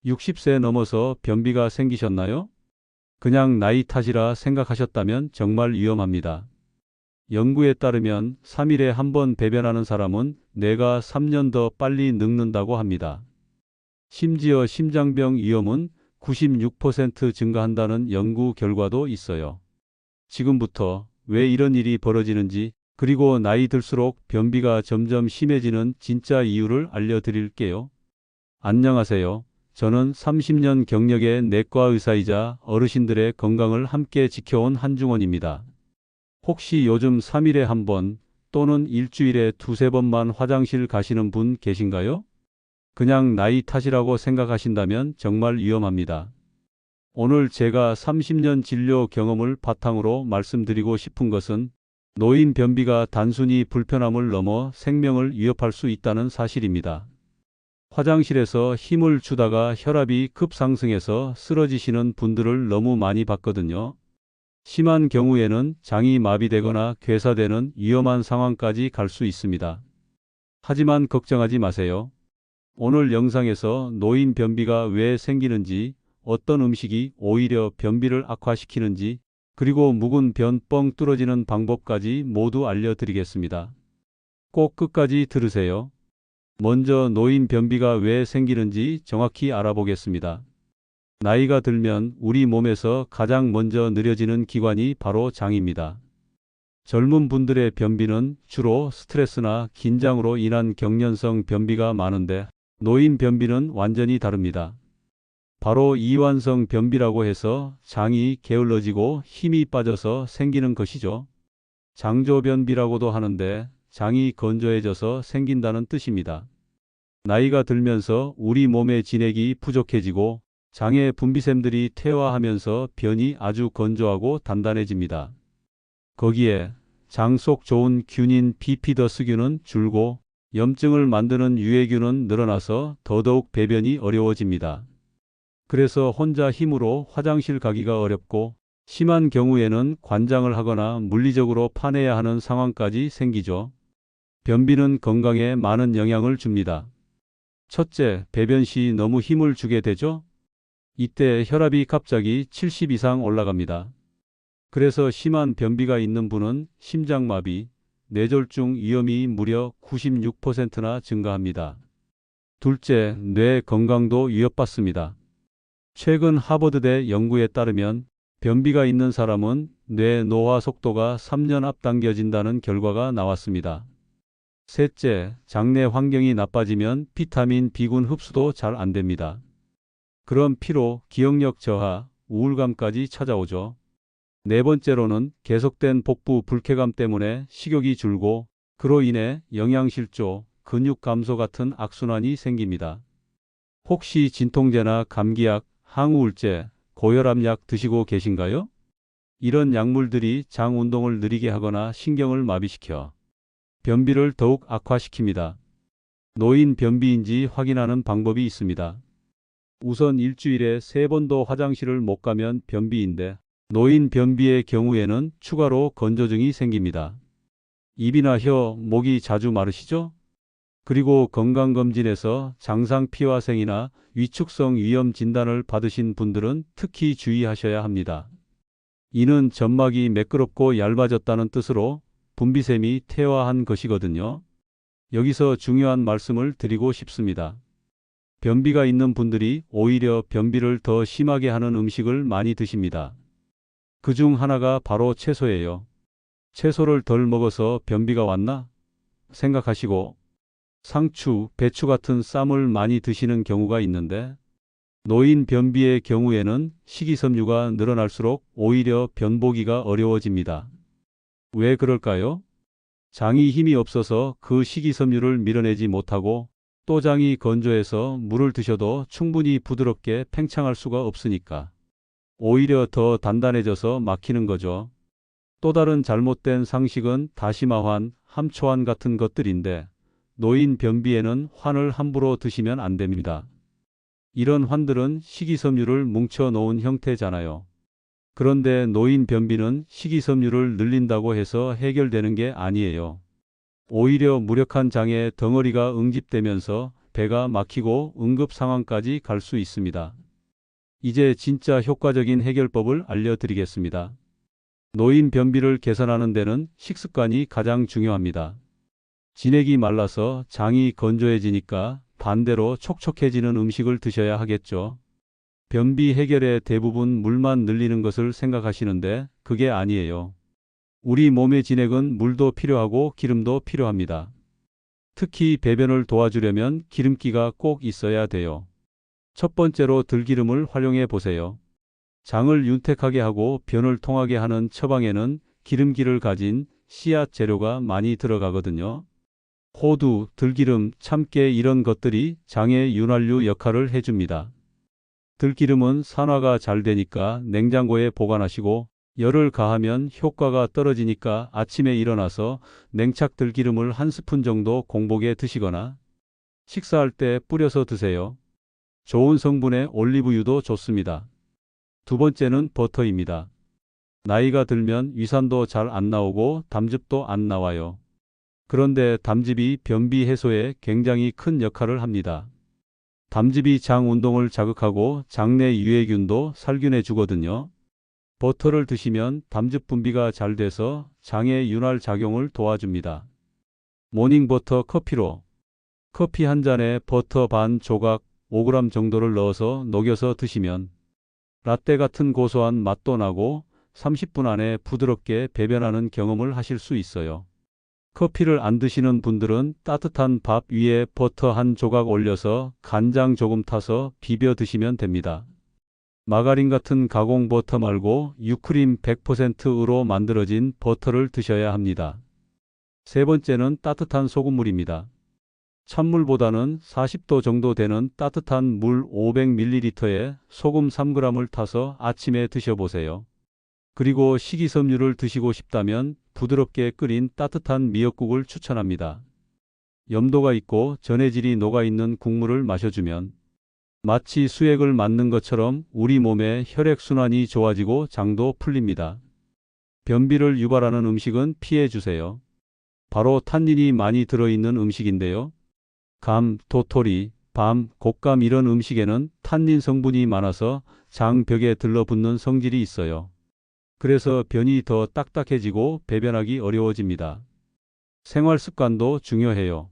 60세 넘어서 변비가 생기셨나요? 그냥 나이 탓이라 생각하셨다면 정말 위험합니다. 연구에 따르면 3일에 한 번 배변하는 사람은 뇌가 3년 더 빨리 늙는다고 합니다. 심지어 심장병 위험은 96% 증가한다는 연구 결과도 있어요. 지금부터 왜 이런 일이 벌어지는지, 그리고 나이 들수록 변비가 점점 심해지는 진짜 이유를 알려드릴게요. 안녕하세요. 저는 30년 경력의 내과 의사이자 어르신들의 건강을 함께 지켜온 한중원입니다. 혹시 요즘 3일에 한 번 또는 일주일에 두세 번만 화장실 가시는 분 계신가요? 그냥 나이 탓이라고 생각하신다면 정말 위험합니다. 오늘 제가 30년 진료 경험을 바탕으로 말씀드리고 싶은 것은 노인 변비가 단순히 불편함을 넘어 생명을 위협할 수 있다는 사실입니다. 화장실에서 힘을 주다가 혈압이 급상승해서 쓰러지시는 분들을 너무 많이 봤거든요. 심한 경우에는 장이 마비되거나 괴사되는 위험한 상황까지 갈 수 있습니다. 하지만 걱정하지 마세요. 오늘 영상에서 노인 변비가 왜 생기는지, 어떤 음식이 오히려 변비를 악화시키는지, 그리고 묵은 변 뻥 뚫어지는 방법까지 모두 알려드리겠습니다. 꼭 끝까지 들으세요. 먼저 노인 변비가 왜 생기는지 정확히 알아보겠습니다. 나이가 들면 우리 몸에서 가장 먼저 느려지는 기관이 바로 장입니다. 젊은 분들의 변비는 주로 스트레스나 긴장으로 인한 경련성 변비가 많은데, 노인 변비는 완전히 다릅니다. 바로 이완성 변비라고 해서 장이 게을러지고 힘이 빠져서 생기는 것이죠. 장조변비라고도 하는데 장이 건조해져서 생긴다는 뜻입니다. 나이가 들면서 우리 몸의 진액이 부족해지고 장의 분비샘들이 퇴화하면서 변이 아주 건조하고 단단해집니다. 거기에 장 속 좋은 균인 비피더스균은 줄고 염증을 만드는 유해균은 늘어나서 더더욱 배변이 어려워집니다. 그래서 혼자 힘으로 화장실 가기가 어렵고, 심한 경우에는 관장을 하거나 물리적으로 파내야 하는 상황까지 생기죠. 변비는 건강에 많은 영향을 줍니다. 첫째, 배변 시 너무 힘을 주게 되죠. 이때 혈압이 갑자기 70 이상 올라갑니다. 그래서 심한 변비가 있는 분은 심장마비, 뇌졸중 위험이 무려 96%나 증가합니다. 둘째, 뇌 건강도 위협받습니다. 최근 하버드대 연구에 따르면 변비가 있는 사람은 뇌 노화 속도가 3년 앞당겨진다는 결과가 나왔습니다. 셋째, 장내 환경이 나빠지면 비타민 B군 흡수도 잘 안 됩니다. 그럼 피로, 기억력 저하, 우울감까지 찾아오죠. 네 번째로는 계속된 복부 불쾌감 때문에 식욕이 줄고, 그로 인해 영양실조, 근육 감소 같은 악순환이 생깁니다. 혹시 진통제나 감기약, 항우울제, 고혈압약 드시고 계신가요? 이런 약물들이 장 운동을 느리게 하거나 신경을 마비시켜 변비를 더욱 악화시킵니다. 노인 변비인지 확인하는 방법이 있습니다. 우선 일주일에 3번도 화장실을 못 가면 변비인데, 노인 변비의 경우에는 추가로 건조증이 생깁니다. 입이나 혀, 목이 자주 마르시죠? 그리고 건강검진에서 장상피화생이나 위축성 위염 진단을 받으신 분들은 특히 주의하셔야 합니다. 이는 점막이 매끄럽고 얇아졌다는 뜻으로 분비샘이 퇴화한 것이거든요. 여기서 중요한 말씀을 드리고 싶습니다. 변비가 있는 분들이 오히려 변비를 더 심하게 하는 음식을 많이 드십니다. 그중 하나가 바로 채소예요. 채소를 덜 먹어서 변비가 왔나 생각하시고 상추, 배추 같은 쌈을 많이 드시는 경우가 있는데, 노인 변비의 경우에는 식이섬유가 늘어날수록 오히려 변보기가 어려워집니다. 왜 그럴까요? 장이 힘이 없어서 그 식이섬유를 밀어내지 못하고, 또 장이 건조해서 물을 드셔도 충분히 부드럽게 팽창할 수가 없으니까 오히려 더 단단해져서 막히는 거죠. 또 다른 잘못된 상식은 다시마환, 함초환 같은 것들인데, 노인 변비에는 환을 함부로 드시면 안 됩니다. 이런 환들은 식이섬유를 뭉쳐 놓은 형태잖아요. 그런데 노인 변비는 식이섬유를 늘린다고 해서 해결되는 게 아니에요. 오히려 무력한 장에 덩어리가 응집되면서 배가 막히고 응급 상황까지 갈 수 있습니다. 이제 진짜 효과적인 해결법을 알려드리겠습니다. 노인 변비를 개선하는 데는 식습관이 가장 중요합니다. 진액이 말라서 장이 건조해지니까 반대로 촉촉해지는 음식을 드셔야 하겠죠. 변비 해결에 대부분 물만 늘리는 것을 생각하시는데 그게 아니에요. 우리 몸의 진액은 물도 필요하고 기름도 필요합니다. 특히 배변을 도와주려면 기름기가 꼭 있어야 돼요. 첫 번째로 들기름을 활용해 보세요. 장을 윤택하게 하고 변을 통하게 하는 처방에는 기름기를 가진 씨앗 재료가 많이 들어가거든요. 호두, 들기름, 참깨 이런 것들이 장의 윤활유 역할을 해줍니다. 들기름은 산화가 잘 되니까 냉장고에 보관하시고 열을 가하면 효과가 떨어지니까 아침에 일어나서 냉착 들기름을 한 스푼 정도 공복에 드시거나 식사할 때 뿌려서 드세요. 좋은 성분의 올리브유도 좋습니다. 두 번째는 버터입니다. 나이가 들면 위산도 잘 안 나오고 담즙도 안 나와요. 그런데 담즙이 변비 해소에 굉장히 큰 역할을 합니다. 담즙이 장 운동을 자극하고 장내 유해균도 살균해 주거든요. 버터를 드시면 담즙 분비가 잘 돼서 장의 윤활 작용을 도와줍니다. 모닝버터 커피로 커피 한 잔에 버터 반 조각 5g 정도를 넣어서 녹여서 드시면 라떼 같은 고소한 맛도 나고 30분 안에 부드럽게 배변하는 경험을 하실 수 있어요. 커피를 안 드시는 분들은 따뜻한 밥 위에 버터 한 조각 올려서 간장 조금 타서 비벼 드시면 됩니다. 마가린 같은 가공 버터 말고 유크림 100%으로 만들어진 버터를 드셔야 합니다. 세 번째는 따뜻한 소금물입니다. 찬물보다는 40도 정도 되는 따뜻한 물 500ml에 소금 3g을 타서 아침에 드셔보세요. 그리고 식이섬유를 드시고 싶다면 부드럽게 끓인 따뜻한 미역국을 추천합니다. 염도가 있고 전해질이 녹아있는 국물을 마셔주면 마치 수액을 맞는 것처럼 우리 몸의 혈액순환이 좋아지고 장도 풀립니다. 변비를 유발하는 음식은 피해주세요. 바로 탄닌이 많이 들어있는 음식인데요. 감, 도토리, 밤, 곶감 이런 음식에는 탄닌 성분이 많아서 장벽에 들러붙는 성질이 있어요. 그래서 변이 더 딱딱해지고 배변하기 어려워집니다. 생활 습관도 중요해요.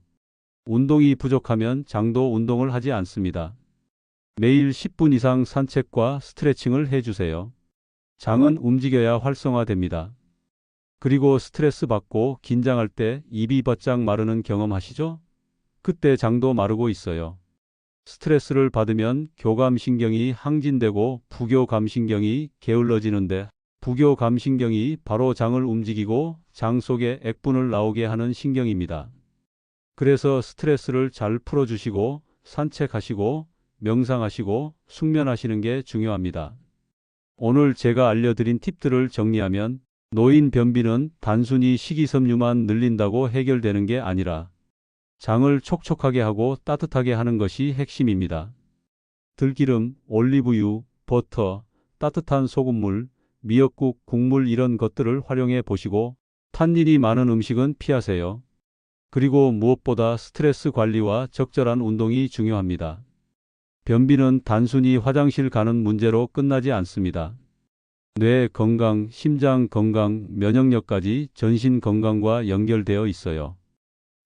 운동이 부족하면 장도 운동을 하지 않습니다. 매일 10분 이상 산책과 스트레칭을 해주세요. 장은 움직여야 활성화됩니다. 그리고 스트레스 받고 긴장할 때 입이 바짝 마르는 경험 하시죠? 그때 장도 마르고 있어요. 스트레스를 받으면 교감신경이 항진되고 부교감신경이 게을러지는데 부교감신경이 바로 장을 움직이고 장 속에 액분을 나오게 하는 신경입니다. 그래서 스트레스를 잘 풀어주시고 산책하시고 명상하시고 숙면하시는 게 중요합니다. 오늘 제가 알려드린 팁들을 정리하면 노인 변비는 단순히 식이섬유만 늘린다고 해결되는 게 아니라 장을 촉촉하게 하고 따뜻하게 하는 것이 핵심입니다. 들기름, 올리브유, 버터, 따뜻한 소금물, 미역국, 국물 이런 것들을 활용해 보시고 탄닌이 많은 음식은 피하세요. 그리고 무엇보다 스트레스 관리와 적절한 운동이 중요합니다. 변비는 단순히 화장실 가는 문제로 끝나지 않습니다. 뇌 건강, 심장 건강, 면역력까지 전신 건강과 연결되어 있어요.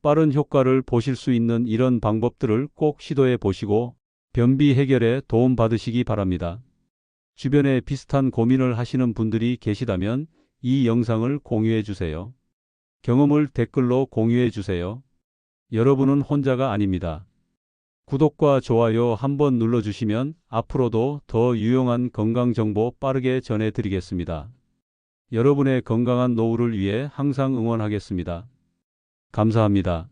빠른 효과를 보실 수 있는 이런 방법들을 꼭 시도해 보시고 변비 해결에 도움 받으시기 바랍니다. 주변에 비슷한 고민을 하시는 분들이 계시다면 이 영상을 공유해 주세요. 경험을 댓글로 공유해 주세요. 여러분은 혼자가 아닙니다. 구독과 좋아요 한번 눌러주시면 앞으로도 더 유용한 건강 정보 빠르게 전해드리겠습니다. 여러분의 건강한 노후를 위해 항상 응원하겠습니다. 감사합니다.